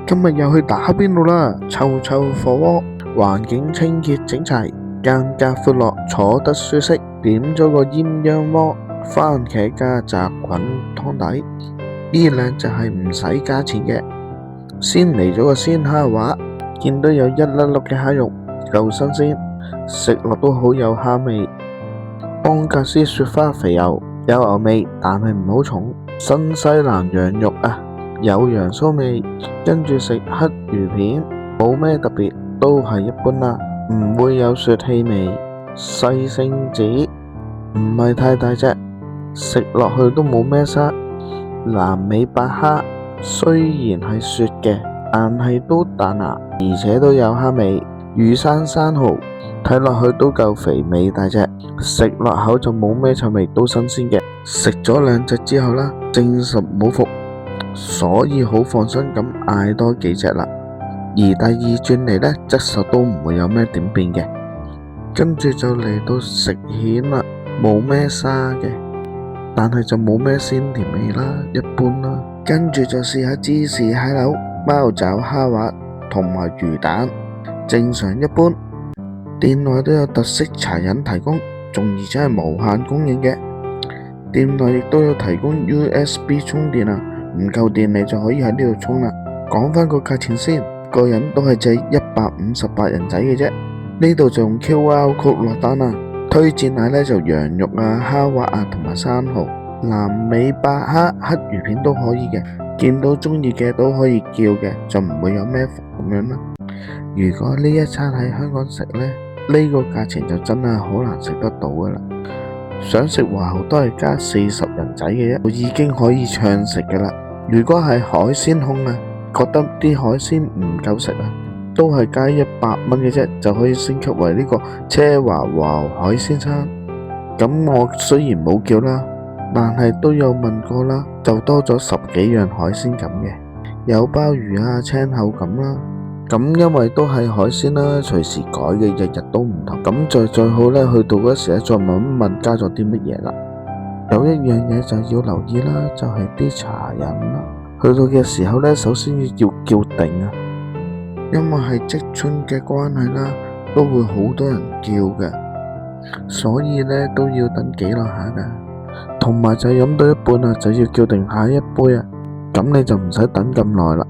今日又去打邊爐啦，臭臭火鍋，環境清潔整齊，間隔闊落，坐得舒適。點咗個鴛鴦鍋，番茄加雜菌湯底，呢兩隻係唔使加錢嘅。先嚟咗個鮮蝦滑，見到有一粒粒嘅蝦肉，夠新鮮，食落都好有蝦味。安格斯雪花肥牛，有牛味，但係唔好重。新西蘭羊肉啊，有羊騷味。跟住食黑魚片，冇咩特別，都係一般啦，唔會有雪氣味。西星子唔係太大隻，食落去都冇咩沙。南美白蝦雖然係雪嘅，但係都彈牙，而且都有蝦味。雨山生蠔睇落去都夠肥美大隻，食落口就冇咩臭味，都新鮮嘅。食咗兩隻之後啦，證實冇伏，所以好放心咁嗌多幾隻啦。而第二轉嚟呢，質素都唔會有咩點變嘅。跟住就嚟到食蜆啦，冇咩沙嘅，但係就冇咩鮮甜味啦，一般啦。跟住就試下芝士蟹柳、貓爪蝦滑同埋魚蛋，正常一般。店內都有特色茶飲提供，仲而且係無限供應嘅。店內亦都有提供 USB 充電啊，唔夠電你就可以喺呢度充啦。講返個價錢先，個人都係借158人仔嘅啫。呢度就用 QR code 落單啦。推薦奶呢就羊肉啊、蝦滑啊同埋生蠔、南美白蝦、黑魚片都可以嘅。見到中意嘅都可以叫嘅，就唔會有咩伏咁樣啦。如果呢一餐喺香港食呢，呢個價錢就真係好難食得到噶啦。想食華豪都係加40人仔嘅啫，就已經可以暢食噶啦。如果係海鮮控啊，覺得啲海鮮唔夠食啊，都係加100蚊嘅啫，就可以升級為呢個奢華華豪海鮮餐。咁我雖然冇叫啦，但係都有問過啦，就多咗10幾樣海鮮咁嘅，有鮑魚啊、青口咁啦。咁因為都係海鮮啦，隨時改嘅，日日都唔同。咁最好呢，去到嗰時咧，再問一問加咗啲乜嘢啦。有一樣嘢就要留意啦，就係啲茶飲啦。去到嘅時候呢，首先要叫定啊，因為係積春嘅關係啦，都會好多人叫嘅，所以呢都要等幾耐下噶。同埋就飲到一半啊，就要叫定下一杯啊，咁你就唔使等咁耐啦。